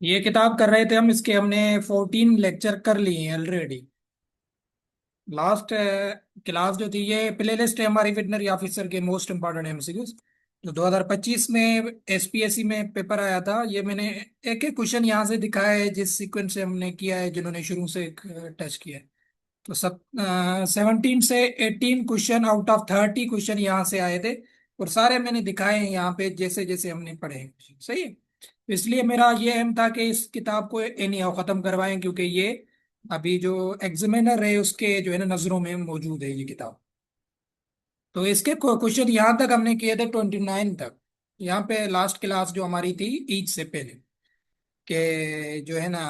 ये किताब कर रहे थे हम, इसके हमने 14 लेक्चर कर लिए हैं ऑलरेडी। लास्ट क्लास जो थी, ये प्लेलिस्ट है हमारी वेटनरी ऑफिसर के मोस्ट इम्पोर्टेंट एमसीक्यूज जो 2025 में एसपीएससी में पेपर आया था। ये मैंने एक एक क्वेश्चन यहाँ से दिखाया है जिस सीक्वेंस से हमने किया है, जिन्होंने शुरू से टच किया है। तो सब 17 से 18 क्वेश्चन आउट ऑफ 30 क्वेश्चन यहाँ से आए थे। और सारे मैंने दिखाए हैं यहाँ पे, जैसे जैसे हमने पढ़े हैं। सही है। तो इसलिए मेरा ये एम था कि इस किताब को एनी हाउ खत्म करवाएं, क्योंकि ये अभी जो एग्जामिनर है उसके जो है ना नजरों में मौजूद है ये किताब। तो इसके क्वेश्चन यहाँ तक हमने किए थे 29 तक। यहाँ पे लास्ट क्लास जो हमारी थी ईद से पहले के जो है ना,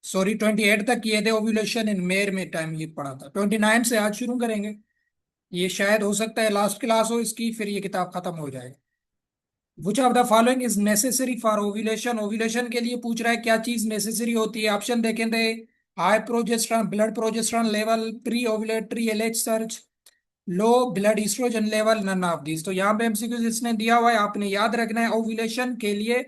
सॉरी 28 तक किए थे। ओव्यूलेशन इन मेयर में टाइम ये पढ़ा था। 29 से आज शुरू करेंगे। ये शायद हो सकता है लास्ट क्लास हो इसकी, फिर ये किताब खत्म हो जाए। Which of the following is necessary for ovulation. Ovulation के लिए पूछ रहा है क्या चीज नेसेसरी होती है। ऑप्शन देखें थे। High progesterone blood progesterone level, pre ovulatory LH surge, low blood oestrogen level, none of these. तो यहाँ पे एमसीक्यू इसने दिया हुआ है, आपने याद रखना है ओव्यूलेशन के लिए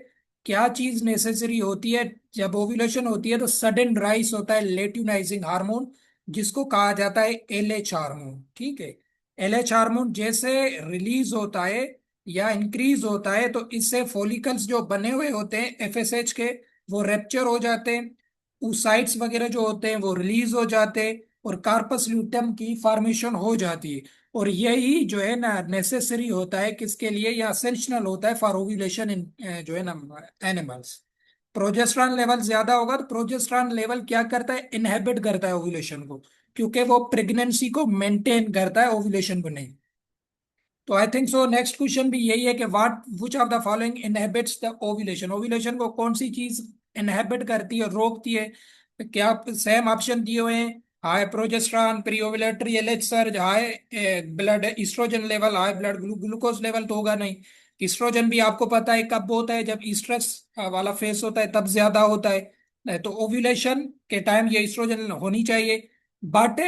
क्या चीज नेसेसरी होती है। जब ओव्यूलेशन होती है तो सडन राइज होता है लेट्यूनाइजिंग हार्मोन, जिसको कहा जाता है एलएच हार्मोन। ठीक है। एलएच हार्मोन जैसे रिलीज होता है या इंक्रीज होता है तो इससे फॉलिकल्स जो बने हुए होते हैं एफएसएच के, वो रेप्चर हो जाते हैं। oocytes वगैरह जो होते हैं वो रिलीज हो जाते हैं और कार्पस ल्यूटम की फॉर्मेशन हो जाती है। और यही जो है ना नेसेसरी होता है किसके लिए, या असेंशियल होता है फॉर ओव्यूलेशन इन जो है ना एनिमल्स। प्रोजेस्टेरॉन लेवल ज्यादा होगा तो प्रोजेस्टेरॉन लेवल क्या करता है, इनहेबिट करता है ओव्यूलेशन को, क्योंकि वो प्रेगनेंसी को मेंटेन करता है, ओव्यूलेशन को नहीं। तो I think so next question भी यही है कि what which of the following inhabits the ovulation. Ovulation को कौन सी चीज इनहेबिट करती है, रोकती है। क्या सेम ऑप्शन दिए हुए हैं। High progesterone, pre ovulatory LH surge, high blood oestrogen level, high blood glucose level तो होगा नहीं। ईस्ट्रोजन भी आपको पता है कब होता है, जब ईस्ट्रेस वाला फेस होता है तब ज्यादा होता है। तो ओव्यूलेशन के टाइम ये ईस्ट्रोजन होनी चाहिए। बट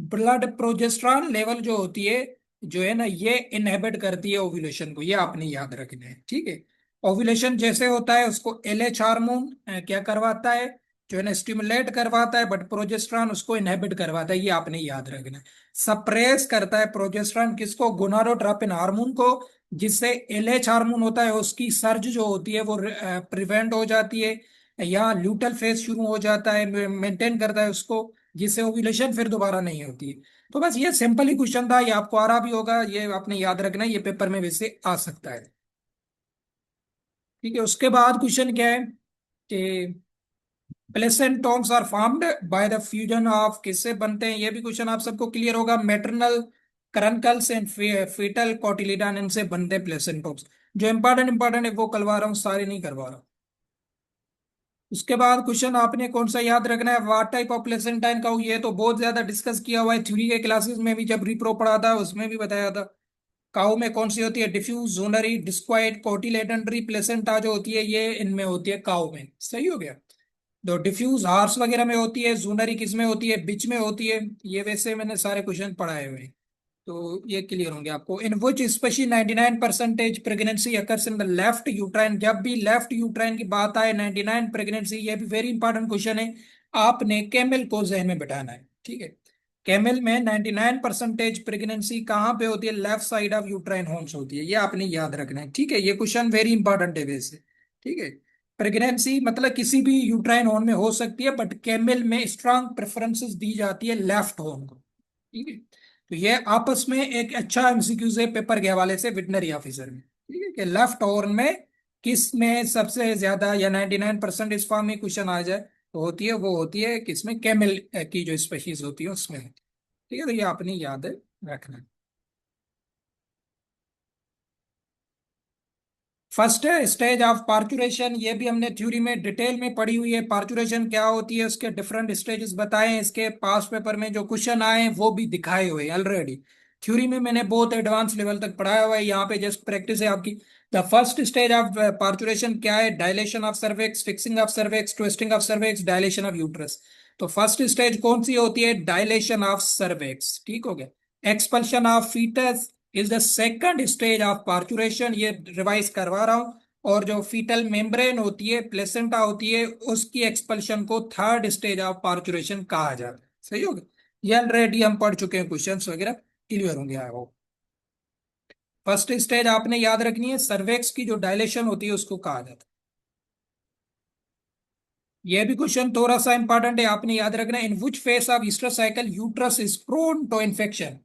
ब्लड प्रोजेस्टेरॉन लेवल जो होती है, जो है ना, ये इनहेबिट करती है ओव्यूलेशन को। ये आपने याद रखना है। ठीक है। ओव्यूलेशन जैसे होता है उसको एलएच हार्मोन क्या करवाता है, जो है ना स्टिमुलेट करवाता है, बट प्रोजेस्टेरॉन उसको इनहेबिट करवाता है। ये आपने याद रखना है। सप्रेस करता है प्रोजेस्टेरॉन किसको, गोनाडोट्रोपिन हार्मोन को, जिससे एलएच हार्मोन होता है उसकी सर्ज जो होती है वो प्रिवेंट हो जाती है, या ल्यूटल फेज शुरू हो जाता है, मेंटेन करता है उसको, जिससे ओव्यूलेशन फिर दोबारा नहीं होती है। तो बस ये सिंपल ही क्वेश्चन था, ये आपको आ रहा भी होगा, ये आपने याद रखना है, ये पेपर में वैसे आ सकता है। ठीक है। उसके बाद क्वेश्चन क्या है कि placentomes are formed by the fusion of, किससे बनते हैं, ये भी क्वेश्चन आप सबको क्लियर होगा। मैटरनल करनकल्स एंड फीटल कोटिलिडन, इनसे बनते हैं प्लेसेंटोम्स। जो इंपॉर्टेंट इंपॉर्टेंट है वो करवा रहा हूँ, सारे नहीं करवा रहा हूँ। उसके बाद क्वेश्चन आपने कौन सा याद रखना है, व्हाट टाइप ऑफ प्लेसेंटाइन का, ये तो बहुत ज्यादा डिस्कस किया हुआ है थ्योरी के क्लासेस में भी, जब रिप्रो पढ़ा था उसमें भी बताया था। काऊ में कौन सी होती है, डिफ्यूज, जोनरी, डिस्क्वाइट, कोटिलेडनरी प्लेसेंटा जो होती है ये इनमें होती है, काऊ में। सही हो गया। तो डिफ्यूज हार्स वगैरह में होती है, जूनरी किस में होती है, बिच में होती है। ये वैसे मैंने सारे क्वेश्चन पढ़ाए हुए हैं, तो ये क्लियर होंगे आपको। In which species 99% pregnancy occurs in the left uterine. जब भी लेफ्ट यूट्राइन की बात आए 99 प्रेगनेंसी, ये भी वेरी इंपॉर्टेंट क्वेश्चन है, आपने कैमल को जहन में बैठाना है। ठीक है। कैमल में 99% प्रेगनेंसी कहाँ पे होती है, left side of uterine horns होती है, ये आपने याद रखना है। ठीक है। ये क्वेश्चन वेरी इंपॉर्टेंट है वैसे। ठीक है। प्रेगनेंसी मतलब किसी भी यूट्राइन होर्न में हो सकती है, बट कैमल में स्ट्रांग प्रेफरेंसेस दी जाती है लेफ्ट होर्न को। ठीक है। तो ये आपस में एक अच्छा एमसीक्यूज है पेपर के हवाले से वेटनरी ऑफिसर में। ठीक है, कि लेफ्ट हॉर्न में किस में सबसे ज्यादा, या 99% इस फॉर्म में क्वेश्चन आ जाए तो होती है, वो होती है किसमें, कैमल की जो स्पेशीज होती है उसमें। ठीक है। तो ये आपने याद रखना। फर्स्ट स्टेज ऑफ पार्चुरेशन, ये भी हमने थ्योरी में डिटेल में पढ़ी हुई है। पार्चुरेशन क्या होती है, उसके डिफरेंट स्टेजेस बताए हैं, इसके पास पेपर में जो क्वेश्चन आए हैं वो भी दिखाए हुए हैं ऑलरेडी। थ्योरी में मैंने बहुत एडवांस लेवल तक पढ़ाया हुआ है, यहाँ पे जस्ट प्रैक्टिस है आपकी। The first stage of parturition क्या है, dilation of cervix, fixing of cervix, twisting of cervix, dilation of uterus. तो फर्स्ट स्टेज कौन सी होती है, डायलेशन ऑफ सर्वेक्स। ठीक हो गया। Expulsion of foetus is the second stage of parturition, ये रिवाइज करवा रहा हूं। और जो फीटल मेम्ब्रेन होती है, प्लेसेंटा होती है, उसकी एक्सपल्शन को थर्ड स्टेज ऑफ पार्चुरेशन कहा जाता है। सही हो गया। ये ऑलरेडी हम पढ़ चुके हैं, क्वेश्चंस वगैरह क्लियर होंगे वो। फर्स्ट स्टेज आपने याद रखनी है, सर्वेक्स की जो डायलेशन होती है उसको कहा जाता है। ये भी क्वेश्चन थोड़ा सा इंपॉर्टेंट है, आपने याद रखना है, in which phase of oestrus cycle uterus is prone to infection.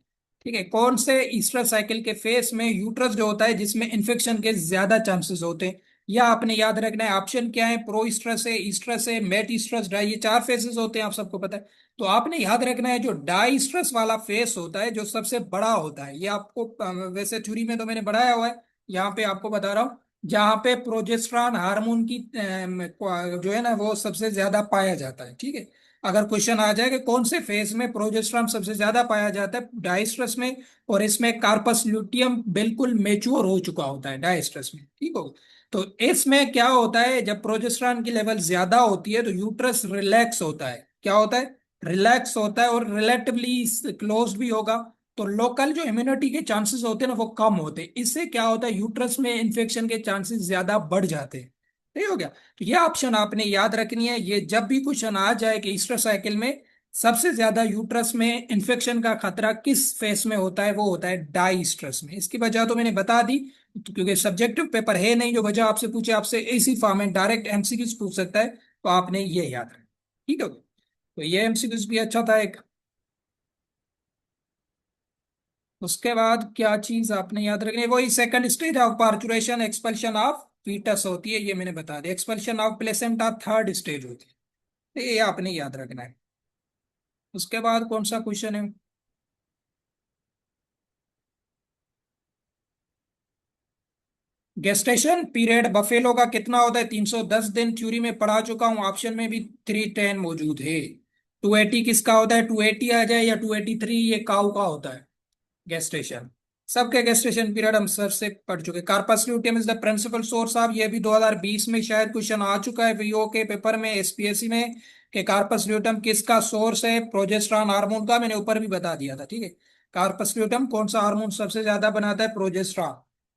ठीक है, कौन से ईस्टर साइकिल के फेस में यूट्रस जो होता है जिसमें इन्फेक्शन के ज्यादा चांसेस होते हैं। या आपने याद रखना है, ऑप्शन क्या है, प्रो ईस्ट्रस है, ईस्ट्रस है, मेट ईस्ट्रस, डाई, ये चार फेसेस होते हैं, आप सबको पता है। तो आपने याद रखना है, जो डाई ईस्ट्रस वाला फेस होता है जो सबसे बड़ा होता है, ये आपको वैसे थ्योरी में तो मैंने बढ़ाया हुआ है, यहाँ पे आपको बता रहा हूँ, जहाँ पे प्रोजेस्टेरॉन हार्मोन की जो है ना वो सबसे ज्यादा पाया जाता है। ठीक है, अगर क्वेश्चन आ जाए कि कौन से फेज में प्रोजेस्टेरॉन सबसे ज्यादा पाया जाता है, डायस्ट्रस में, और इसमें कार्पस ल्यूटियम बिल्कुल मेच्योर हो चुका होता है डायस्ट्रस में। ठीक हो, तो इसमें क्या होता है, जब प्रोजेस्टेरॉन की लेवल ज्यादा होती है तो यूट्रस रिलैक्स होता है, क्या होता है, रिलैक्स होता है, और रिलेटिवली क्लोज भी होगा। तो लोकल जो इम्यूनिटी के चांसेस होते हैं ना वो कम होते हैं, इससे क्या होता है, यूट्रस में इन्फेक्शन के चांसेस ज्यादा बढ़ जाते हैं। सही हो गया। तो ये ऑप्शन आपने याद रखनी है, ये जब भी क्वेश्चन आ जाए कि ईस्टर साइकिल में सबसे ज्यादा यूट्रस में इन्फेक्शन का खतरा किस फेस में होता है, वो होता है डाई ईस्ट्रस में। इसकी वजह तो मैंने बता दी, तो क्योंकि सब्जेक्टिव पेपर है नहीं जो वजह आपसे पूछे, आपसे इसी फॉर्म में डायरेक्ट एमसीक्यूज पूछ सकता है, तो आपने ये याद रखना। ठीक है, तो ये एमसीक्यूज भी अच्छा था एक। उसके बाद क्या चीज आपने याद रखनी है, वही second stage of parturition, expulsion of foetus होती है, ये मैंने बता दिया। Expulsion of placenta third stage होती है, तो ये आपने याद रखना है। उसके बाद कौन सा क्वेश्चन है, गेस्टेशन पीरियड बफेलो का कितना होता है, 310 दिन, थ्योरी में पढ़ा चुका हूँ, ऑप्शन में भी 310 मौजूद है। 280 किसका होता है, 280 आ जाए, या 283 ये काऊ का होता है गेस्टेशन। सबके गेस्टेशन पीरियड हम सर से पढ़ चुके। Corpus luteum is the principal source of, ये भी 2020 में शायद क्वेश्चन आ चुका है वीओ के पेपर में, एसपीएससी में, कि कार्पस ल्यूटियम किसका सोर्स है, प्रोजेस्टेरॉन हार्मोन का, मैंने ऊपर भी बता दिया था। ठीक है, कार्पस ल्यूटियम कौन सा हार्मोन सबसे ज्यादा बनाता है, प्रोजेस्टेरॉन,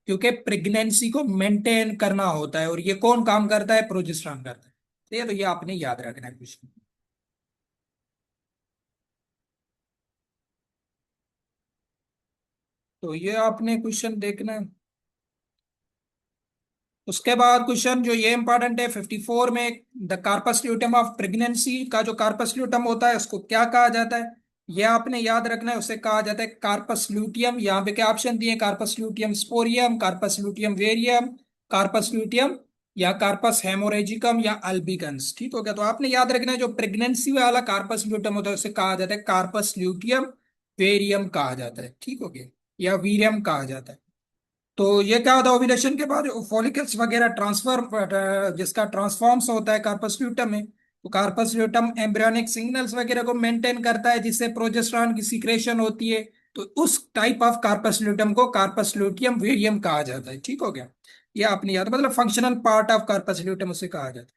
क्योंकि प्रेगनेंसी को मेंटेन करना होता है, और ये कौन काम करता है, प्रोजेस्टेरॉन करता है। तो ये आपने याद रखना है कुछ। तो ये आपने क्वेश्चन देखना है। उसके बाद क्वेश्चन जो ये इंपॉर्टेंट है 54 में, the corpus luteum of pregnancy का जो कार्पस ल्यूटम होता है उसको क्या कहा जाता है, ये आपने याद रखना है, उसे कहा जाता है कार्पस ल्यूटियम। यहाँ पे क्या ऑप्शन दिए, corpus luteum स्पोरियम, corpus luteum वेरियम, corpus luteum, या कार्पस हेमोरेजिकम, या अल्बिगंस। ठीक हो गया, तो आपने याद रखना है जो प्रेगनेंसी वाला कार्पस ल्यूटम होता है उसे कहा जाता है कार्पस ल्यूटियम वेरियम कहा जाता है। ठीक हो गया, या वीरियम कहा जाता है। तो ये क्या होता है, ओव्यूलेशन के बाद फॉलिकल्स वगैरह ट्रांसफर, जिसका ट्रांसफॉर्म्स होता है कार्पस ल्यूटम में, तो कार्पस ल्यूटम एम्ब्रियोनिक सिग्नल्स वगैरह को मेंटेन करता है जिससे प्रोजेस्टेरॉन की सीक्रेशन होती है। तो उस टाइप ऑफ कार्पस ल्यूटम को कार्पस ल्यूटियम वेरियम कहा जाता है। ठीक हो गया, ये आपने याद, मतलब functional part of corpus luteum उसे कहा जाता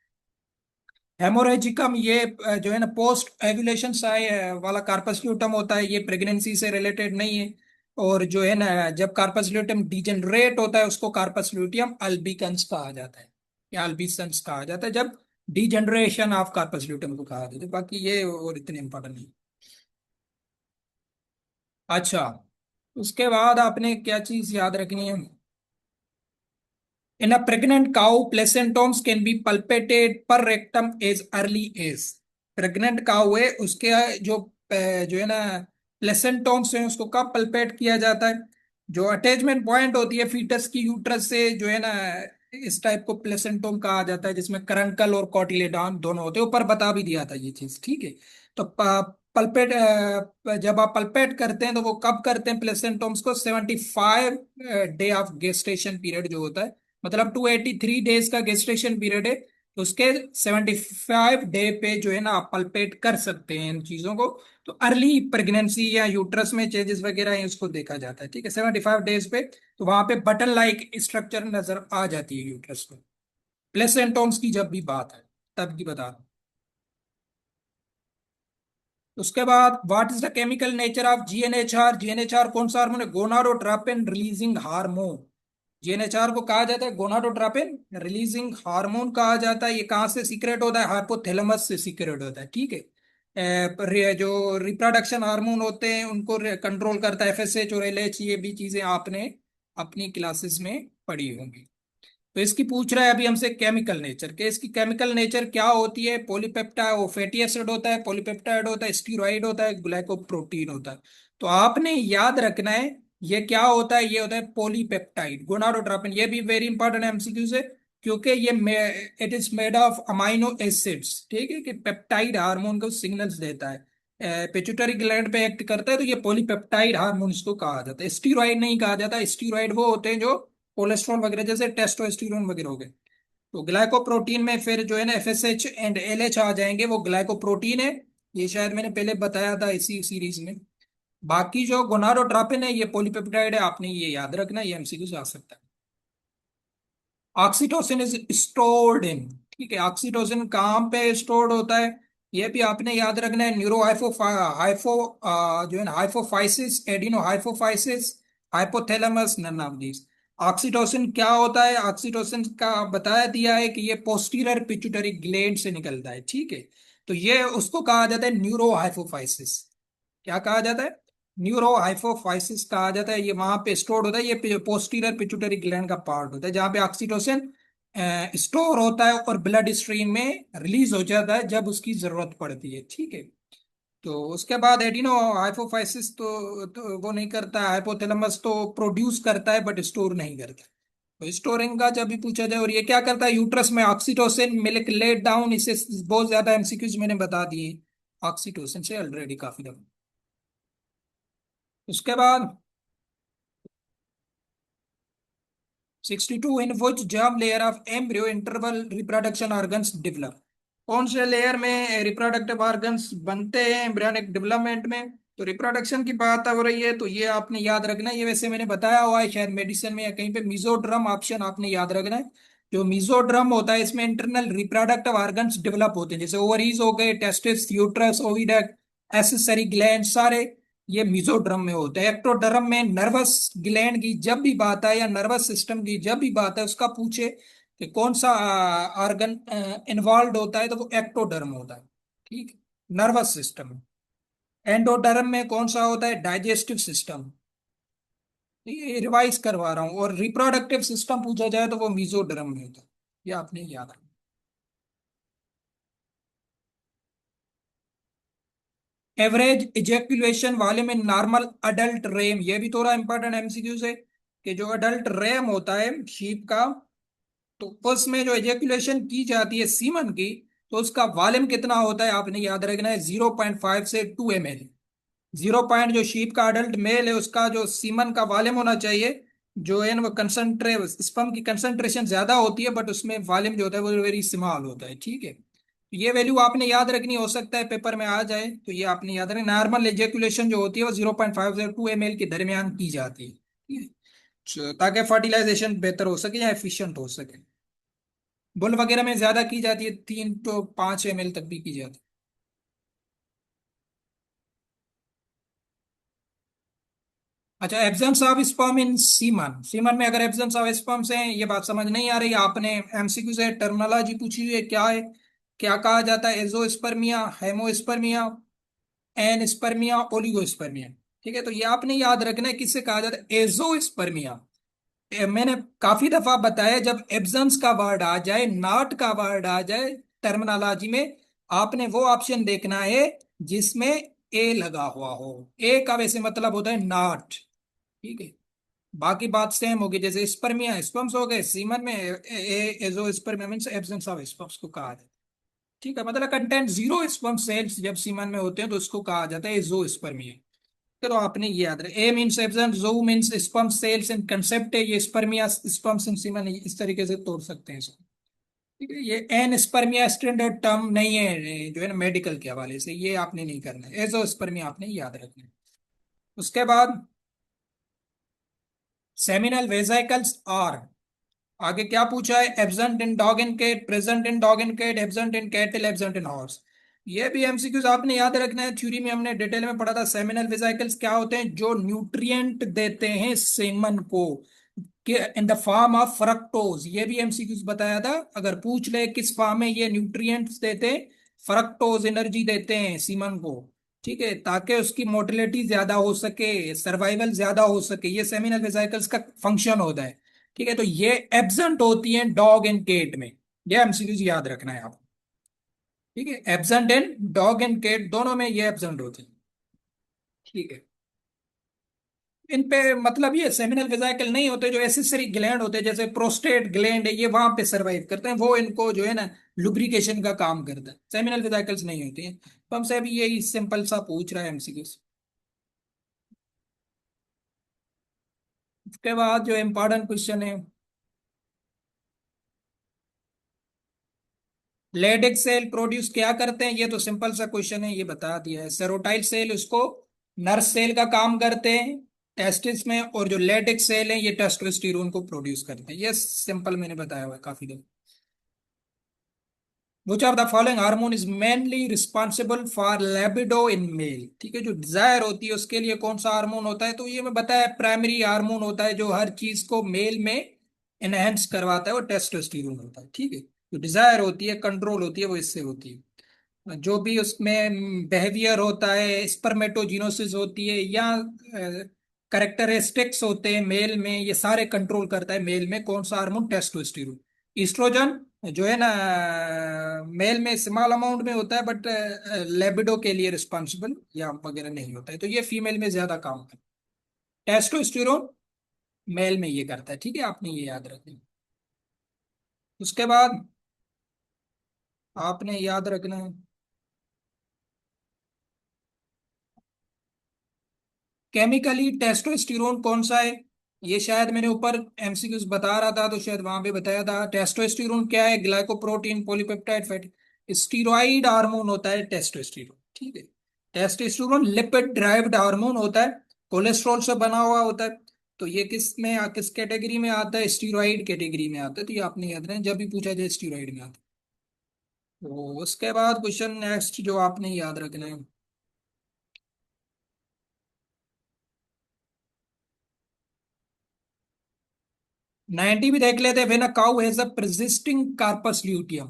है। हेमोरेजिकम ये जो है ना पोस्ट एवुलेशन वाला कार्पस ल्यूटम होता है, ये प्रेगनेंसी से रिलेटेड नहीं है। और जो है ना जब कार्पस ल्यूटम डिजेनरेट होता है उसको कार्पस ल्यूटियम अल्बिकन्स कहा जाता है, या अल्बिसंस कहा जाता है, जब डिजेनरेशन ऑफ कार्पस ल्यूटम को कहा जाता है। बाकी ये और इतने इंपॉर्टेंट नहीं। अच्छा, उसके बाद आपने क्या चीज याद रखनी है, in a pregnant cow placentomes can be palpated per rectum as early as. Pregnant cow है उसके जो जो है ना प्लेसेंटोम्स है उसको कब पल्पेट किया जाता है, जो अटैचमेंट पॉइंट होती है फीटस की यूट्रस से, जो है ना इस टाइप को प्लेसेंटोम कहा जाता है, जिसमें करंकल और कॉटिलेडॉन दोनों होते हैं, ऊपर बता भी दिया था ये चीज। ठीक है, तो पल्पेट जब आप पल्पेट करते हैं तो वो कब करते हैं प्लेसेंटोम्स को, 75 डे ऑफ गेस्टेशन पीरियड जो होता है, मतलब 283 डेज का गेस्टेशन पीरियड है, तो उसके 75 डे पे जो है ना आप पल्पेट कर सकते हैं इन चीजों को। तो अर्ली प्रेगनेंसी या यूट्रस में चेंजेस वगैरह है उसको देखा जाता है। ठीक है, 75 डेज पे, तो वहां पे बटन लाइक स्ट्रक्चर नजर आ जाती है यूट्रस को। प्लेसेंटोम्स की जब भी बात है तब की बता रहा हूं। उसके बाद what is the chemical nature of GnRH, GnRH कौन सा हार्मोन है, गोनाडोट्रोपिन रिलीजिंग हार्मोन। जीएनएचआर को कहा जाता है गोनाडोट्रोपिन रिलीजिंग हार्मोन कहा जाता है। ये कहाँ से सीक्रेट होता है? हाइपोथैलेमस से सीक्रेट होता है, ठीक है। जो रिप्रोडक्शन हार्मोन होते हैं उनको कंट्रोल करता है एफएसएच और एलएच, ये भी चीजें आपने अपनी क्लासेस में पढ़ी होंगी। तो इसकी पूछ रहा है अभी हमसे केमिकल नेचर के। इसकी केमिकल नेचर क्या होती है? पॉलीपेप्टाइड, वो फैटी एसिड होता है, पॉलीपेप्टाइड होता है, स्टीरॉइड होता है, ग्लाइकोप्रोटीन होता है। तो आपने याद रखना है ये क्या होता है। ये होता है पॉलीपेप्टाइड गोनाडोट्रोपिन। ये भी वेरी इंपॉर्टेंट है एमसीक्यू से, क्योंकि ये it is made of amino acids, ठीक है, कि पेप्टाइड हार्मोन को सिग्नल्स देता है, पिट्यूटरी ग्लैंड पे एक्ट करता है। तो ये पॉलीपेप्टाइड हार्मोन इसको कहा जाता है। स्टीरॉइड नहीं कहा जाता। स्टीरॉइड वो होते हैं जो कोलेस्ट्रॉल वगैरह, जैसे टेस्टोस्टेरोन वगैरह हो गए। तो ग्लाइकोप्रोटीन में फिर जो है ना एफएसएच एंड एलएच आ जाएंगे, वो ग्लाइकोप्रोटीन है। ये शायद मैंने पहले बताया था इसी सीरीज में। बाकी जो गोनाडोट्रोपिन है ये पॉलीपेप्टाइड है, आपने ये याद रखना, ये एमसीक्यू से आ सकता है। ऑक्सीटोसिन इज स्टोर्ड इन, ठीक है, ऑक्सीटोसिन कहाँ पे स्टोर्ड होता है? ये भी आपने याद रखना है। न्यूरो हाइफो हाइफो जो है ना hypophysis, adeno hypophysis, hypothalamus, none of these. Oxytocin क्या होता है? ऑक्सीटोसिन का बताया दिया है कि ये पोस्टीरियर पिट्यूटरी ग्लैंड से निकलता है, ठीक है। तो ये उसको कहा जाता है न्यूरो हाइफोफाइसिस। क्या कहा जाता है? न्यूरो हाइपोफाइसिस कहा जाता है। ये वहां पे स्टोर होता है, ये पोस्टीरियर पिट्यूटरी ग्लैंड का पार्ट होता है जहाँ पे ऑक्सीटोसिन स्टोर होता है और ब्लड स्ट्रीम में रिलीज हो जाता है जब उसकी जरूरत पड़ती है, ठीक है। तो उसके बाद एडिनो हाइपोफाइसिस तो वो नहीं करता है। हाइपोथैलेमस तो प्रोड्यूस करता है बट स्टोर नहीं करता। तो स्टोरिंग का जब भी पूछा जाए, और ये क्या करता है यूट्रस में? ऑक्सीटोसिन मिल्क लेट डाउन, इसे बहुत ज्यादा एमसीक्यूज मैंने बता दिए ऑक्सीटोसिन से ऑलरेडी काफी दफा। उसके बाद 62 in which germ layer of embryo internal reproduction organs develop. कौन से लेयर में रिप्रोडक्टिव ऑर्गन्स बनते हैं एम्ब्रियोनिक डेवलपमेंट में? तो रिप्रोडक्शन की बात हो रही है तो ये आपने याद रखना है। ये वैसे मैंने बताया हुआ है शायद मेडिसिन में या कहीं पे, मिजोड्रम ऑप्शन आपने याद रखना है। जो मिजोड्रम होता है इसमें इंटरनल रिप्रोडक्टिव ऑर्गन्स डेवलप होते हैं, जैसे ओवरीज हो गए, testis, uterus, oviduct, accessory gland, सारे ये मिजोड्रम में होते हैं। एक्टोडर्म में नर्वस ग्लैंड की जब भी बात है या नर्वस सिस्टम की जब भी बात है, उसका पूछे कि कौन सा ऑर्गन इन्वॉल्व होता है, तो वो एक्टोडर्म होता है, ठीक है, नर्वस सिस्टम। एंडोडर्म में कौन सा होता है? Digestive system. ये रिवाइज करवा रहा हूँ। और रिप्रोडक्टिव सिस्टम पूछा जाए तो वो मिजोडर्म में होता है। ये आपने याद रखना। एवरेज इजेक्युलेशन वाले में नॉर्मल अडल्ट रेम, ये भी थोड़ा इंपॉर्टेंट एमसीक्यू है कि जो अडल्ट रेम होता है शीप का, तो उसमें जो इजेक्युलेशन की जाती है सीमन की, तो उसका वॉल्यूम कितना होता है? आपने याद रखना है 0.5 से 2 ml। 0 पॉइंट जो शीप का अडल्ट मेल है उसका जो सीमन का वॉल्यूम होना चाहिए, जो है ना वो कंसंट्रे स्पर्म की कंसंट्रेशन ज्यादा होती है बट उसमें वॉल्यूम जो होता है वो वेरी स्मॉल होता है, ठीक है। तो ये वैल्यू आपने याद रखनी, हो सकता है पेपर में आ जाए, तो ये आपने याद रखना। नॉर्मल एजेकुलेशन जो होती है वो 0.5 से 2 ml के दरमियान की जाती है, ठीक है, ताकि फर्टिलाइजेशन बेहतर हो सके या एफिशिएंट हो सके। बुल वगैरह में ज्यादा की जाती है, 3 तो 5 ml तक भी की जाती है। अच्छा, absence of sperm in semen. Semen में अगर एब्सेंस ऑफ स्पर्म से ये बात समझ नहीं आ रही, आपने एमसीक्यू से टर्मिनोलॉजी पूछी हुई है क्या है? क्या कहा जाता है? एजोस्पर्मिया, हेमोस्पर्मिया, एनस्पर्मिया, ओलिगोस्पर्मिया, ठीक है। तो ये आपने याद रखना है किससे कहा जाता है? एजोस्पर्मिया। मैंने काफी दफा बताया जब एब्सेंस का वर्ड आ जाए, नॉट का वर्ड आ जाए टर्मिनोलॉजी में, आपने वो ऑप्शन देखना है जिसमें ए लगा हुआ हो। ए का वैसे मतलब होता है नॉट, ठीक है। बाकी बात सेम होगी, जैसे स्पर्मिया स्पर्म्स हो गए, सीमन में azoospermia means absence of sperms को कहा जाता है, ठीक है। मतलब कंटेंट जीरो स्पर्म सेल्स जब सीमन में होते हैं तो उसको कहा जाता है एजो स्पर्मिया। चलो आपने ये याद रहे, ए मींस एब्सेंट, जो मींस स्पर्म सेल्स इन कंसेप्ट है, ये स्पर्मिया स्पर्म्स इन सीमन, इस तरीके से तोड़ सकते हैं इसको, ठीक है। ये एन स्पर्मिया स्टैंडर्ड टर्म नहीं है जो है ना मेडिकल के हवाले से, ये आपने नहीं करना है। एजो स्पर्मिया आपने याद रखना है। उसके बाद सेमिनल वेसिकल्स और आगे क्या पूछा है? Absent in dog and cat, present in dog and cat, absent in cattle, absent in horse. ये भी एमसीक्यूज आपने याद रखना है। थ्योरी में हमने डिटेल में पढ़ा था। सेमिनल वेसिकल्स क्या होते हैं? जो न्यूट्रिएंट देते हैं सेमन को, कि in the form of fructose, ये भी एमसीक्यूज बताया था। अगर पूछ ले किस फॉर्म में ये न्यूट्रिएंट्स देते हैं, फ्रक्टोज एनर्जी देते हैं सीमन को, ठीक है, ताकि उसकी मोटिलिटी ज्यादा हो सके, सर्वाइवल ज्यादा हो सके, ये सेमिनल वेसिकल्स का फंक्शन होता है। ठीक है, तो ये एब्सेंट होती है डॉग एंड केट में। ये एमसीक्यूज याद रखना है आप। ठीक है, absent in dog and cat दोनों में ये एब्सेंट होते हैं। ठीक है, इन पे मतलब ये सेमिनल वेसिकल नहीं होते, जो एसेसरी ग्लैंड होते हैं जैसे प्रोस्टेट ग्लैंड है, ये वहां पे सरवाइव करते हैं, वो इनको जो है ना लुब्रिकेशन का काम करता है। सेमिनल वेसिकल्स नहीं होती हैं। तो हमसे अभी यही सिंपल सा पूछ रहा है एमसीक्यू। उसके बाद जो इम्पोर्टेंट क्वेश्चन है, लेडिक सेल प्रोड्यूस क्या करते हैं, ये तो सिंपल सा क्वेश्चन है, ये बता दिया है। सेरोटाइल सेल उसको नर्स सेल का काम करते हैं टेस्टिस में, और जो लेडिक सेल है ये टेस्टोस्टेरोन को प्रोड्यूस करते हैं। ये सिंपल मैंने बताया हुआ है काफी देर। Which of the following hormone is mainly responsible for libido in male? ठीक है, जो डिजायर होती है उसके लिए कौन सा हार्मोन होता है, तो ये मैं बताया प्राइमरी हार्मोन होता है जो हर चीज को मेल में एनहेंस करवाता है, वो टेस्टोस्टेरोन होता है। ठीक है, जो डिजायर होती है, कंट्रोल होती है, वो इससे होती है। जो भी उसमें बिहेवियर होता है, स्पर्मेटोजिनोसिस होती है या करेक्टरिस्टिक्स होते हैं मेल में, ये सारे कंट्रोल करता है मेल में कौन सा हार्मोन, टेस्टोस्टेरोन। ईस्ट्रोजन जो है ना मेल में स्मॉल अमाउंट में होता है, बट लेबिडो के लिए रिस्पॉन्सिबल या वगैरह नहीं होता है, तो ये फीमेल में ज्यादा काम करता है। टेस्टोस्टेरोन मेल में ये करता है। ठीक है, आपने ये याद रखना है। उसके बाद आपने याद रखना है केमिकली टेस्टोस्टेरोन कौन सा है। ये शायद मैंने ऊपर एमसीक्यूज बता रहा था, तो शायद वहां पे बताया था। टेस्टोस्टेरोन क्या है, glycoprotein polypeptide fat steroid hormone होता है टेस्टोस्टेरोन। ठीक है, टेस्टोस्टेरोन लिपिड ड्राइव्ड हार्मोन होता है, कोलेस्ट्रॉल से बना हुआ होता है। तो ये किस में, किस कैटेगरी में आता है, स्टीरॉइड कैटेगरी में आता है। तो ये आपने याद रखना जब भी पूछा जाए स्टीरॉइड में आता है। तो उसके बाद क्वेश्चन नेक्स्ट जो आपने याद रखना है, नाइनटी भी देख लेते हैं। When a cow has a persisting corpus luteum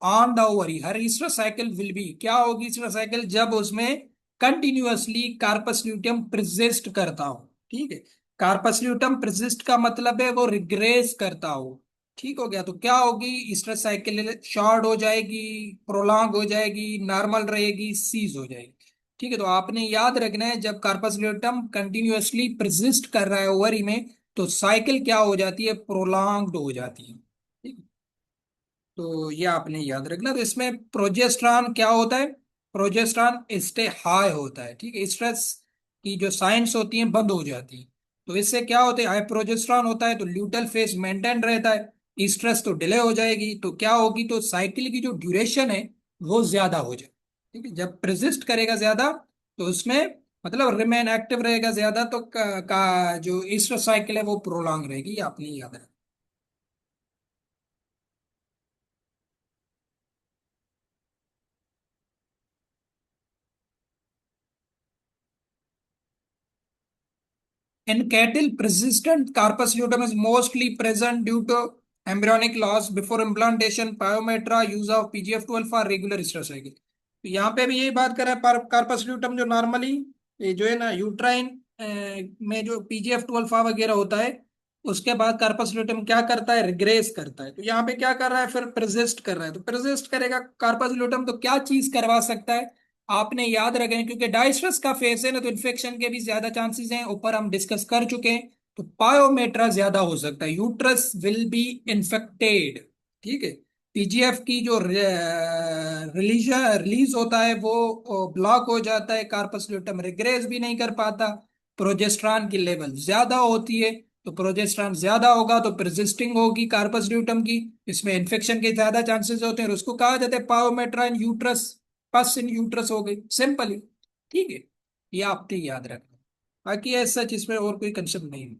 on the ovary, her oestrus cycle will be, क्या होगी ईस्टर साइकिल, जब उसमें कंटिन्यूअसली कार्पस ल्यूटियम प्रेसिस्ट करता हो। ठीक है, कार्पस ल्यूटियम प्रेसिस्ट का मतलब है वो रिग्रेस करता हो। ठीक हो गया, तो क्या होगी ईस्टर साइकिल, शॉर्ट हो जाएगी, प्रोलॉन्ग हो जाएगी, नॉर्मल रहेगी, सीज हो जाएगी। ठीक है, तो आपने याद रखना है जब कार्पस ल्यूटियम कंटिन्यूअसली प्रेसिस्ट कर रहा है ओवरी में, तो साइकिल क्या हो जाती है, प्रोलॉन्ग्ड हो जाती है। ठीक है, तो ये आपने याद रखना। तो इसमें प्रोजेस्ट्रॉन क्या होता है, प्रोजेस्ट्रॉन स्टे हाई होता है। ठीक है, स्ट्रेस की जो साइंस होती है बंद हो जाती है। तो इससे क्या होता है, हाई प्रोजेस्ट्रॉन होता है तो ल्यूटल फेज मेंटेन रहता है, स्ट्रेस तो डिले हो जाएगी, तो क्या होगी, तो साइकिल की जो ड्यूरेशन है वो ज्यादा हो जाए। ठीक है, जब प्रेसिस्ट करेगा ज्यादा तो उसमें मतलब रिमेन एक्टिव रहेगा ज्यादा, तो जो ईस्टर साइकिल है वो प्रोलॉन्ग रहेगी, ये आपने याद रखना। In cattle, persistent carpus luteum is mostly present due to embryonic loss before implantation, pyometra, use of PGF12 for regular estrous cycle। तो यहाँ पे भी यही बात कर रहा है, कार्पस ल्यूटम जो नॉर्मली जो है ना यूट्राइन में जो PGF12 वगैरह होता है, उसके बाद कार्पस ल्यूटम क्या करता है, रिग्रेस करता है। तो यहाँ पे क्या कर रहा है, फिर प्रेसिस्ट कर रहा है। तो प्रेसिस्ट करेगा कार्पस ल्यूटम तो क्या चीज करवा सकता है, आपने याद रखें, क्योंकि डायस्ट्रस का फेस है ना, तो इन्फेक्शन के भी ज्यादा चांसेस हैं, ऊपर हम डिस्कस कर चुके हैं। तो पायोमेट्रा ज्यादा हो सकता है, यूट्रस विल बी इन्फेक्टेड। ठीक है, पीजीएफ की जो रिलीज होता है वो ब्लॉक हो जाता है, कार्पस ल्यूटम रिग्रेस भी नहीं कर पाता, प्रोजेस्ट्रॉन की लेवल ज्यादा होती है। तो प्रोजेस्ट्रॉन ज्यादा होगा तो प्रेसिस्टिंग होगी कार्पस ल्यूटम की, इसमें इन्फेक्शन के ज्यादा चांसेस होते हैं, और उसको कहा जाता है पायोमेट्रा इन यूट्रस, पस इन यूट्रस हो गई, सिंपल ही। ठीक है, ये आपने याद रखना। बाकी ऐसा सच इसमें और कोई कंसेप्ट नहीं है।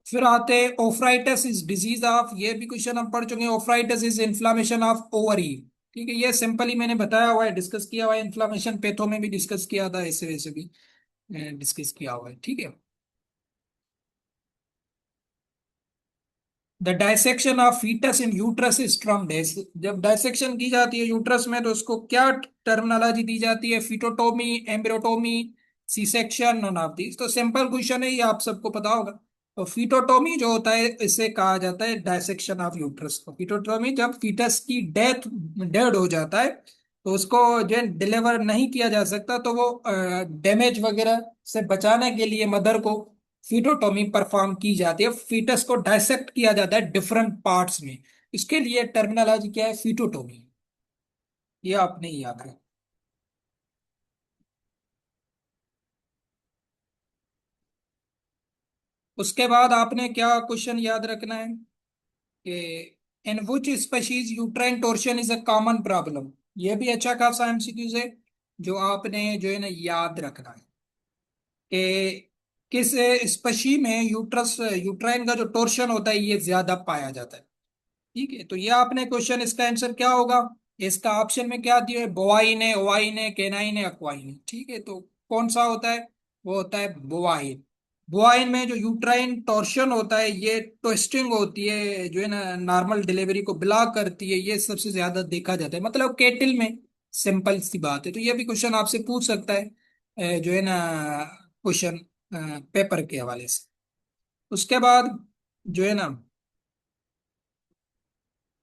फिर आते हैं ओफ्राइटिस इज डिजीज ऑफ, ये भी क्वेश्चन हम पढ़ चुके हैं। ओफ्राइटिस इज इन्फ्लामेशन ऑफ ओवरी। ठीक है, ये सिंपली मैंने बताया हुआ है, डिस्कस किया हुआ है, इन्फ्लामेशन पैथो में भी डिस्कस किया था, ऐसे वैसे भी डिस्कस किया हुआ है। ठीक है। The dissection of foetus in uterus is termed as, जब डायसेक्शन की जाती है यूट्रस में तो उसको क्या टर्मिनोलॉजी दी जाती है? Fetotomy, embryotomy, C section, none of these. तो सिंपल क्वेश्चन है, ये आप सबको पता होगा। तो फिटोटोमी जो होता है इसे कहा जाता है डायसेक्शन ऑफ यूट्रस को। फिटोटोमी जब फीटस की डेड हो जाता है तो उसको जो डिलीवर नहीं किया जा सकता, तो वो डैमेज वगैरह से बचाने के लिए मदर को फीटोटॉमी परफॉर्म की जाती है, फीटस को डायसेक्ट किया जाता है डिफरेंट पार्ट्स में। इसके लिए टर्मिनोलॉजी क्या है? फीटोटॉमी। ये आपने ही याद रखना। उसके बाद आपने क्या क्वेश्चन याद रखना है कि in which species uterine torsion is a common problem. ये भी अच्छा खासा एमसीक्यूज है जो आपने जो है ना याद रखना है कि किस स्पीशी में यूट्राइन का जो टोर्शन होता है ये ज्यादा पाया जाता है। ठीक है, तो ये आपने क्वेश्चन, इसका आंसर क्या होगा? इसका ऑप्शन में क्या दिया है? बोवाइन है, ओवाइन है, केनाइन है, अक्वाइन है। ठीक है, तो कौन सा होता है? वो होता है बोवाइन। बोवाइन में जो यूट्राइन टॉर्शन होता है, ये ट्विस्टिंग होती है जो है ना, नॉर्मल डिलीवरी को ब्लॉक करती है, ये सबसे ज्यादा देखा जाता है, मतलब केटिल में। सिंपल सी बात है, तो ये भी क्वेश्चन आपसे पूछ सकता है जो है ना, क्वेश्चन पेपर के हवाले से। उसके बाद जो है ना,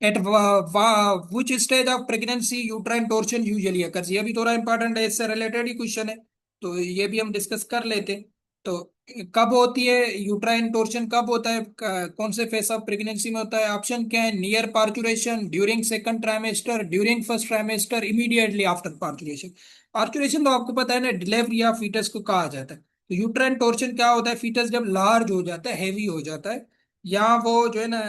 eight which stage of pregnancy uterine torsion usually occurs. ये भी थोड़ा इंपॉर्टेंट है, इससे रिलेटेड ही क्वेश्चन है, तो ये भी हम डिस्कस कर लेते हैं। तो कब होती है यूट्राइन टॉर्शन, कब होता है, कौन से फेस ऑफ प्रेगनेंसी में होता है? ऑप्शन क्या है? Near parturition, during second trimester, during first trimester, immediately after parturition. Parturition तो आपको पता है ना, डिलीवरी या फीटस को कहा जाता है। तो यूट्राइन टॉर्शन क्या होता है? फीटस जब लार्ज हो जाता है, हैवी हो जाता है, या वो जो है ना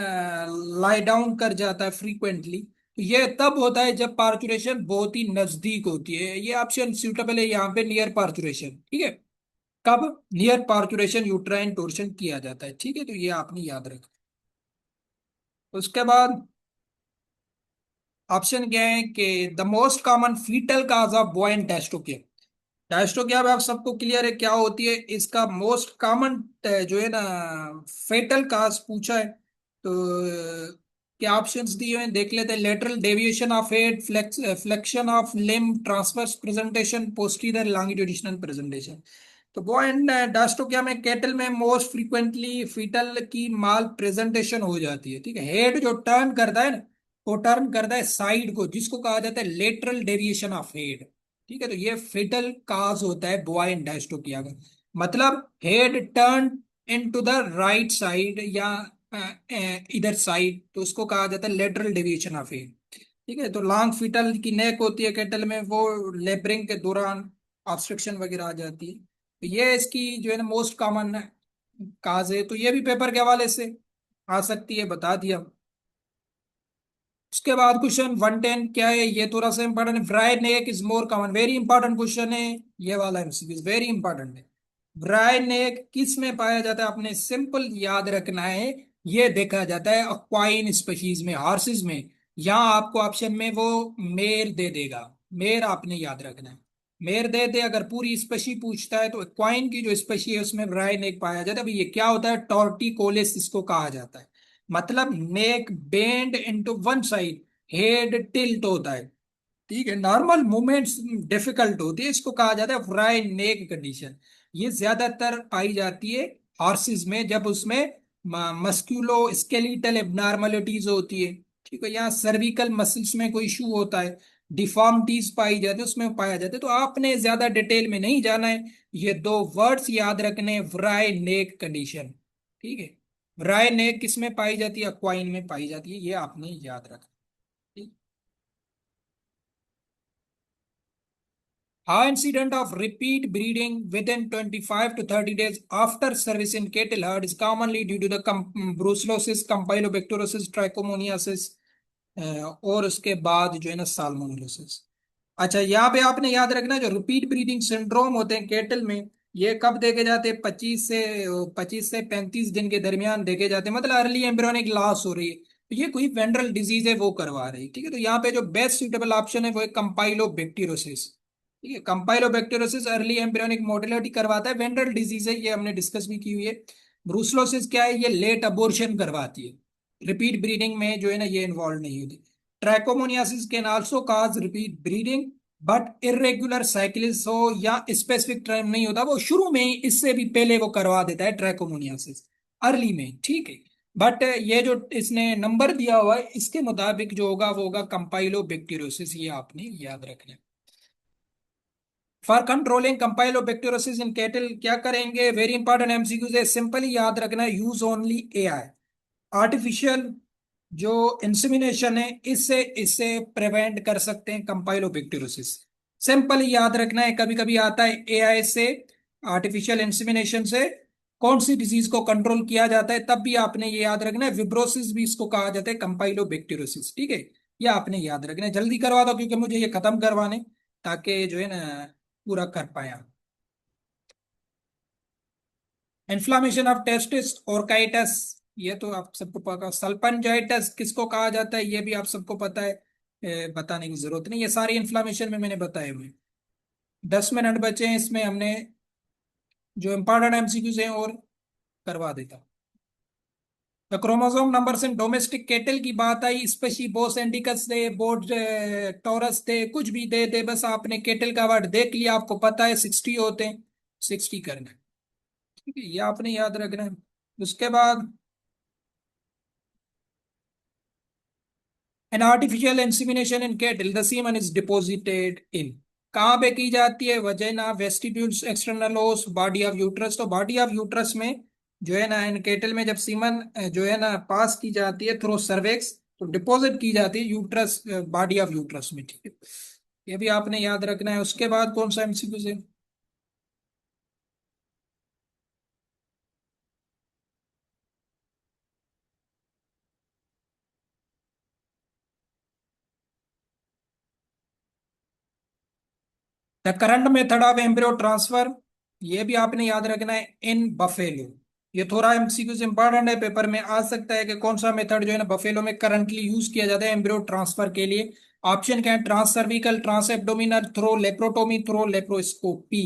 लाई डाउन कर जाता है फ्रीक्वेंटली, तो ये तब होता है जब पार्चुरेशन बहुत ही नजदीक होती है। ये ऑप्शन सूटेबल है यहाँ पे, नियर पार्चुरेशन। ठीक है, कब नियर पार्चुरेशन यूट्राइन टोर्शन किया जाता है। ठीक है, तो ये आपने याद रखा। उसके बाद ऑप्शन क्या है कि the most common foetal cause of boy dystocia. Dystocia में आप सबको क्लियर है क्या होती है? इसका मोस्ट कॉमन जो है ना फेटल काज पूछा है, तो क्या ऑप्शंस दिए हुए हैं देख लेते हैं। Lateral deviation of head, flexion of limb, transverse presentation, posterior longitudinal presentation. तो वो एंड डायस्ट्रोफिया में कैटल में मोस्ट फ्रीक्वेंटली फीटल की माल प्रेजेंटेशन हो जाती है। ठीक है, हेड जो टर्न करता है ना, वो टर्न करता है साइड को, जिसको कहा जाता है लेटरल डेविएशन ऑफ हेड। ठीक है, तो ये फेटल काज होता है बॉय एंड डायस्ट्रोफिया का। मतलब head turn into the right side या इधर साइड, तो उसको कहा जाता है लेटरल डेविएशन ऑफ हेड। ठीक है, तो लॉन्ग फीटल की नेक होती है कैटल में, वो लेबरिंग के दौरान ऑब्स्ट्रक्शन वगैरह आ जाती है। तो ये इसकी जो है ना मोस्ट कॉमन काज है, तो ये भी पेपर के हवाले से आ सकती है, बता दिया। उसके बाद क्वेश्चन 110 क्या है, ये थोड़ा सा इंपॉर्टेंट है। Wry neck is more common, very important question है ये वाला, एमसीक्यू वेरी इंपॉर्टेंट है। व्राई नेक किस में पाया जाता है? आपने सिंपल याद रखना है, ये देखा जाता है अक्वाइन स्पीशीज में, हॉर्सेस में। यहाँ आपको ऑप्शन में वो मेर दे देगा, मेर आपने याद रखना है। मेर दे दे, अगर पूरी स्पीशी पूछता है तो एक्वाइन की जो स्पीशी है उसमें व्राई नेक पाया जाता है। अभी ये क्या होता है? टॉर्टिकोलिस इसको कहा जाता है। मतलब neck bend into one side, head tilt होता है। ठीक है, नॉर्मल मूवमेंट्स डिफिकल्ट होती है, इसको कहा जाता है फ्राई नेक कंडीशन। ये ज्यादातर पाई जाती है हॉर्सेस में, जब उसमें मस्कुलो स्केलेटल एबनॉर्मलिटीज होती है। ठीक है, यहाँ सर्विकल मसल्स में कोई इशू होता है, डिफॉर्मिटीज पाई जाती है, उसमें पाया जाता है। तो आपने ज्यादा डिटेल में नहीं जाना है, ये दो वर्ड्स याद रखने हैं, व्राई नेक कंडीशन। ठीक है, व्राई नेक किस में पाई जाती है? अक्वाइन में पाई जाती है, ये आपने याद रखना। High incident of repeat breeding within 25 to 30 days after service in cattle herd is commonly due to the brucellosis, campylobacteriosis, trichomoniasis और उसके बाद जो है ना साल्मोनेलोसिस। अच्छा, यहाँ पे आपने याद रखना, जो रिपीट ब्रीडिंग सिंड्रोम होते हैं केटल में, ये कब देखे जाते हैं? 25 से 35 दिन के दरमियान देखे जाते हैं, मतलब अर्ली एम्ब्रियोनिक लॉस हो रही है। ये कोई वेंडरल डिजीज है वो करवा रही, ठीक है। तो यहाँ पे जो बेस्ट सुटेबल ऑप्शन है वो है कंपाइलोबैक्टीरियोसिस। ठीक है, कंपाइलोबैक्टीरियोसिस अर्ली एम्ब्रियोनिक मोटिलिटी करवाता है, वेंडरल डिजीज है, ये हमने डिस्कस भी की हुई है। ब्रूसलोसिस क्या है, ये लेट अबॉर्शन करवाती है, रिपीट ब्रीडिंग में जो है ना ये इन्वॉल्व नहीं होती। Trichomoniasis can also cause repeat breeding but irregular cycles हो या स्पेसिफिक टाइम नहीं होता, वो शुरू में ही इससे भी पहले वो करवा देता है ट्रैकोमोनियासिस, अर्ली में, ठीक है। बट ये जो इसने नंबर दिया हुआ है इसके मुताबिक जो होगा वो होगा कंपाइलोबैक्टीरियोसिस, ये आपने याद रखना है। फॉर कंट्रोलिंग कंपाइलोबैक्टीरियोसिस इन कैटल क्या करेंगे, वेरी इंपॉर्टेंट एमसीक्यूज है, सिंपली याद रखना है, यूज ओनली एआई, आर्टिफिशियल जो इंसेमिनेशन है इससे इससे प्रिवेंट कर सकते हैं कंपाइलोबैक्टीरियोसिस। सिंपली याद रखना है, कभी कभी आता है एआई से, आर्टिफिशियल इंसेमिनेशन से कौन सी डिजीज को कंट्रोल किया जाता है, तब भी आपने ये याद रखना है, विब्रोसिस भी इसको कहा जाता है कंपाइलोबैक्टीरियोसिस, ठीक है। ये आपने याद रखना है, जल्दी करवा दो क्योंकि मुझे ये खत्म करवाने, ताकि जो है ना पूरा कर पाया। इन्फ्लामेशन ऑफ टेस्टिस ऑर्काइटस, ये तो आप सबको पता, सल्पंजाइटिस किसको कहा जाता है ये भी आप सबको पता है, बताने की जरूरत नहीं, ये सारी इन्फ्लामेशन में मैंने बताए हुए। 10 मिनट बचे हैं, इसमें हमने जो इम्पोर्टेंट एमसीक्यूज हैं और करवा देता। तो क्रोमोसोम नंबर से डोमेस्टिक कैटल की बात आई, स्पेशी बोस इंडिकस दे, बोर्ड टॉरस दे, कुछ भी दे दे, बस आपने कैटल का वर्ड देख लिया, आपको पता है 60 होते हैं, 60 करना है, ठीक है, ये आपने याद रखना है। उसके बाद an artificial insemination in cattle, the semen is deposited in, कहाँ पे की जाती है, वजाइना, वेस्टिब्यूल्स, एक्सटर्नल ओस, बॉडी ऑफ यूट्रस। तो बॉडी ऑफ यूट्रस में जो है ना इन कैटल में जब सीमन जो है ना पास की जाती है थ्रू सर्वेक्स, तो डिपॉजिट की जाती है यूट्रस, बॉडी ऑफ यूट्रस में, ठीक है, ये भी आपने याद रखना है। उसके बाद कौन सा एमसीक्यू है, the current method of embryo transfer, ये भी आपने याद रखना है, इन बफेलो। ये थोड़ा एमसीक्यूज इंपॉर्टेंट है, पेपर में आ सकता है कि कौन सा मेथड जो है ना बफेलो में करंटली यूज किया जाता है एम्ब्रियो ट्रांसफर के लिए। ऑप्शन क्या है, trans cervical, trans abdominal, through laparotomy, through laparoscopy.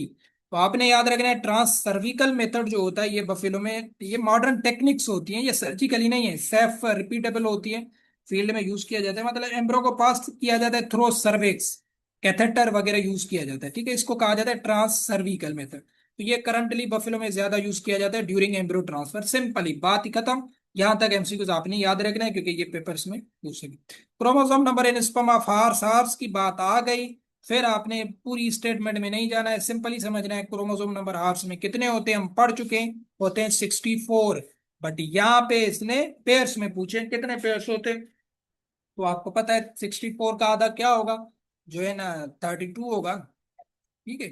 तो आपने याद रखना है ट्रांस सर्विकल मेथड जो होता है ये बफेलो में, ये मॉडर्न टेक्निक्स होती हैं, ये सर्जिकली नहीं है, सेफ रिपीटेबल होती है, फील्ड में यूज किया जाता है, मतलब एम्ब्रो को पास किया जाता है थ्रो सर्विक्स, कैथेटर वगैरह यूज किया जाता है, ठीक है, इसको कहा जाता है ट्रांस सर्विकल मेथड। तो ये करंटली बफेलो में ज्यादा यूज किया जाता है ड्यूरिंग एम्ब्रियो ट्रांसफर, सिंपली बात ही खत्म। यहां तक एमसीक्यूज आपने याद रखना है क्योंकि ये पेपर्स में पूछेंगे। Chromosome number in sperm of horse, horse की बात आ गई, फिर आपने पूरी स्टेटमेंट में नहीं जाना है, सिंपली समझना है क्रोमोसोम नंबर हार्स में कितने होते हैं, हम पढ़ चुके हैं, होते हैं 64। बट यहाँ पे इसने पेयर्स में पूछे कितने पेयर्स होते हैं, तो आपको पता है 64 का आधा क्या होगा, जो है ना 32 होगा, ठीक है,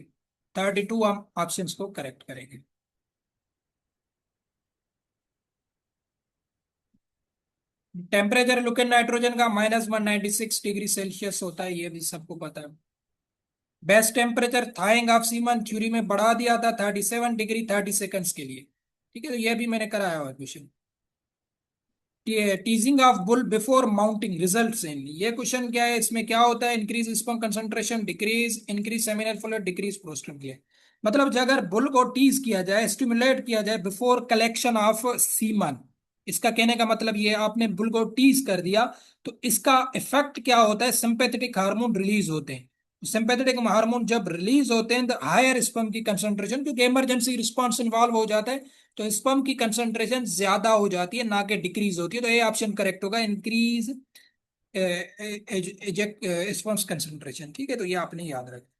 32 हम ऑप्शंस को करेक्ट करेंगे। टेम्परेचर लिक्विड नाइट्रोजन का -196 डिग्री सेल्सियस होता है, ये भी सबको पता है। Best temperature thawing of semen theory में बढ़ा दिया था 37 डिग्री 30 सेकंड्स के लिए, ठीक है, तो ये भी मैंने कराया हुआ question. Teasing of bull before mounting results in, ये क्वेश्चन क्या है, इसमें क्या होता है, increase sperm concentration, decrease, increase seminal fluid, decrease prostate clear. मतलब जो अगर बुल को टीज किया जाए, स्टिमुलेट किया जाए बिफोर कलेक्शन ऑफ सीमन, इसका कहने का मतलब ये आपने बुल को टीज कर दिया, तो इसका इफेक्ट क्या होता है, सिंपैथेटिक हार्मोन रिलीज होते हैं। सिंपैथेटिक हार्मोन जब रिलीज होते हैं तो हायर स्पर्म की कंसंट्रेशन, क्योंकि इमरजेंसी रिस्पॉन्स इन्वॉल्व हो जाता है, तो स्पर्म की कंसंट्रेशन ज्यादा हो जाती है ना कि डिक्रीज होती है, तो ये ऑप्शन करेक्ट होगा, इंक्रीज स्पर्म्स कंसंट्रेशन, ठीक है, तो ये आपने याद रखना।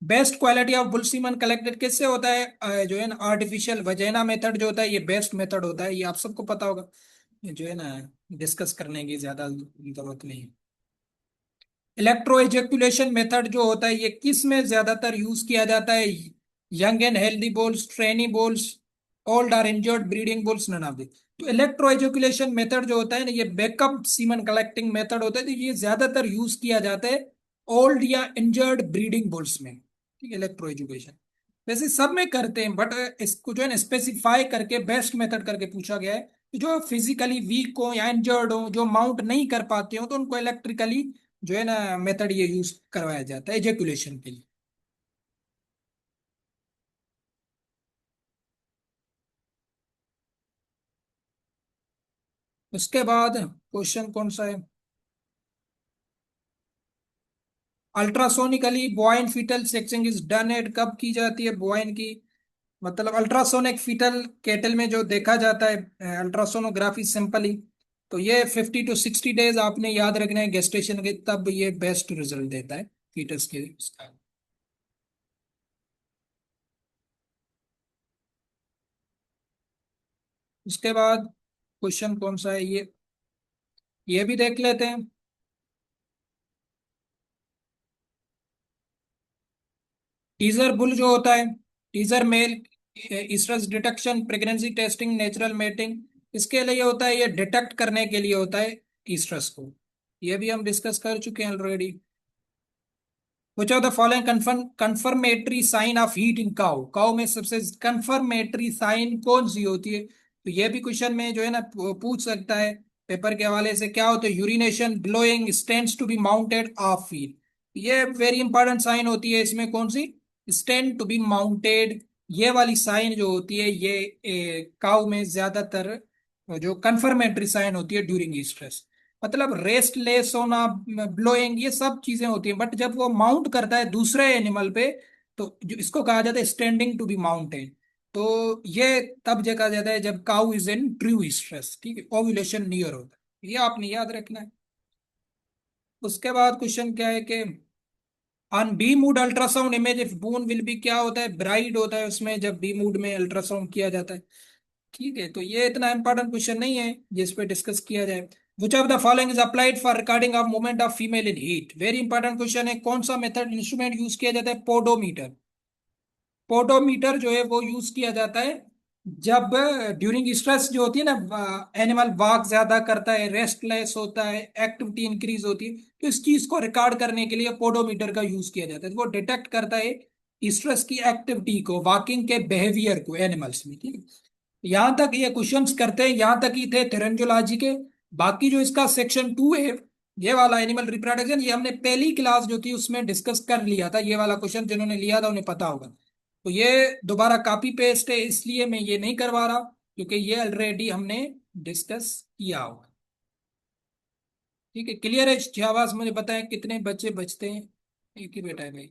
Best quality of bull semen collected किससे होता है, जो है ना आर्टिफिशियल वजेना मेथड जो होता है ये बेस्ट मेथड होता है, ये आप सबको पता होगा, ये जो है ना डिस्कस करने की ज्यादा जरूरत नहीं है। इलेक्ट्रो एजेकुलेशन मेथड जो होता है ये किस में ज्यादातर यूज किया जाता है, young and healthy bulls, trainee bulls, old और injured breeding bulls, none of this. तो इलेक्ट्रो एजुकेशन मेथड जो होता है ना ये बैकअप सीमन कलेक्टिंग मेथड होता है, तो ये ज्यादातर यूज किया जाता है ओल्ड या इंजर्ड ब्रीडिंग बुल्स में, ठीक है, इलेक्ट्रो एजुकेशन। वैसे सब में करते हैं बट इसको जो है ना स्पेसिफाई करके बेस्ट मेथड करके पूछा गया है, जो फिजिकली वीक हो या इंजर्ड हो, जो माउंट नहीं कर पाते हो, तो उनको इलेक्ट्रिकली जो है ना मेथड ये यूज करवाया जाता है एजेकुलेशन के लिए। उसके बाद क्वेश्चन कौन सा है? Ultrasonically bovine foetal sexing is done at, कब की जाती है बॉयन की? मतलब अल्ट्रासोनिक फीटल केटल में जो देखा जाता है अल्ट्रासोनोग्राफी सिंपली, तो ये 50 to 60 डेज आपने याद रखना है गेस्टेशन के, तब ये बेस्ट रिजल्ट देता है फीटस के उसका। उसके बाद क्वेश्चन कौन सा है ये भी देख लेते हैं। टीजर बुल जो होता है, teaser male, oestrus detection, pregnancy testing, natural mating, इसके लिए होता है, ये डिटेक्ट करने के लिए होता है इस्ट्रस को। ये भी हम डिस्कस कर चुके हैं already. Which are the following confirmatory sign of heat in cow, cow में सबसे कंफर्मेटरी साइन कौन सी होती है? तो ये भी क्वेश्चन में जो है ना पूछ सकता है पेपर के हवाले से। क्या होता है? Urination, bellowing, stands to be mounted off feet, ये वेरी इंपॉर्टेंट साइन होती है इसमें। कौन सी? स्टैंड टू बी माउंटेड, ये वाली साइन जो होती है ये काउ में ज्यादातर जो कंफर्मेटरी साइन होती है ड्यूरिंग स्ट्रेस। मतलब रेस्टलेस होना, ब्लोइंग, ये सब चीजें होती हैं, बट जब वो माउंट करता है दूसरे एनिमल पे, तो जो इसको कहा जाता है स्टैंडिंग टू बी माउंटेड। तो ये तब देखा जाता है जब cow is in true stress, ठीक है, ओव्यूलेशन नियर होता है, ये आपने याद रखना है। उसके बाद क्वेश्चन क्या है कि on B mode ultrasound image if bone will be, क्या होता है? ब्राइड होता है उसमें, जब बी मूड में अल्ट्रासाउंड किया जाता है। ठीक है, तो ये इतना इंपॉर्टेंट क्वेश्चन नहीं है जिस पे डिस्कस किया जाए। Which of the following is applied for recording of movement of female in heat, very important question है। कौन सा मेथड इंस्ट्रूमेंट यूज किया जाता है? पोडोमीटर। पोडोमीटर जो है वो यूज किया जाता है जब ड्यूरिंग स्ट्रेस जो होती है ना, एनिमल वाक ज्यादा करता है, रेस्टलेस होता है, एक्टिविटी इंक्रीज होती है, तो इस चीज को रिकॉर्ड करने के लिए पोडोमीटर का यूज किया जाता है। तो वो डिटेक्ट करता है स्ट्रेस की एक्टिविटी को, वॉकिंग के बिहेवियर को एनिमल्स में, ठीक है। यहाँ तक ये क्वेश्चंस करते हैं, यहाँ तक ही थे थिरंजोलॉजी के। बाकी जो इसका सेक्शन 2 है, ये वाला एनिमल रिप्रोडक्शन, ये हमने पहली क्लास जो थी उसमें डिस्कस कर लिया था। ये वाला क्वेश्चन जिन्होंने लिया था उन्हें पता होगा। तो ये दोबारा कॉपी पेस्ट है, इसलिए मैं ये नहीं करवा रहा, क्योंकि ये ऑलरेडी हमने डिस्कस किया होगा। ठीक है, क्लियर है? शाबाश, मुझे बताएं कितने बच्चे बचते हैं? एक ही बेटा है भाई।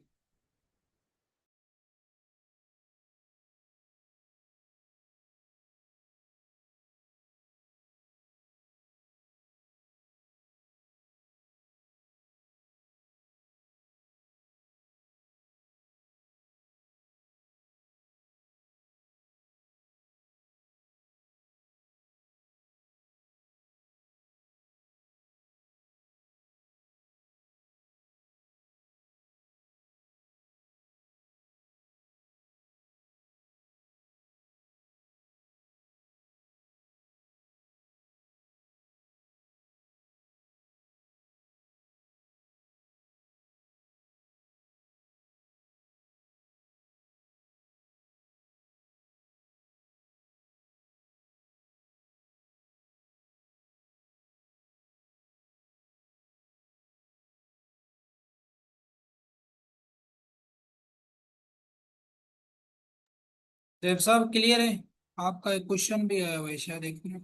देव साहब क्लियर है? आपका एक क्वेश्चन भी आया हुआ है शायद, एक मिनट।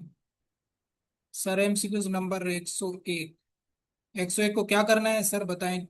सर एमसीक्यूज नंबर 101, 101 को क्या करना है सर बताएं।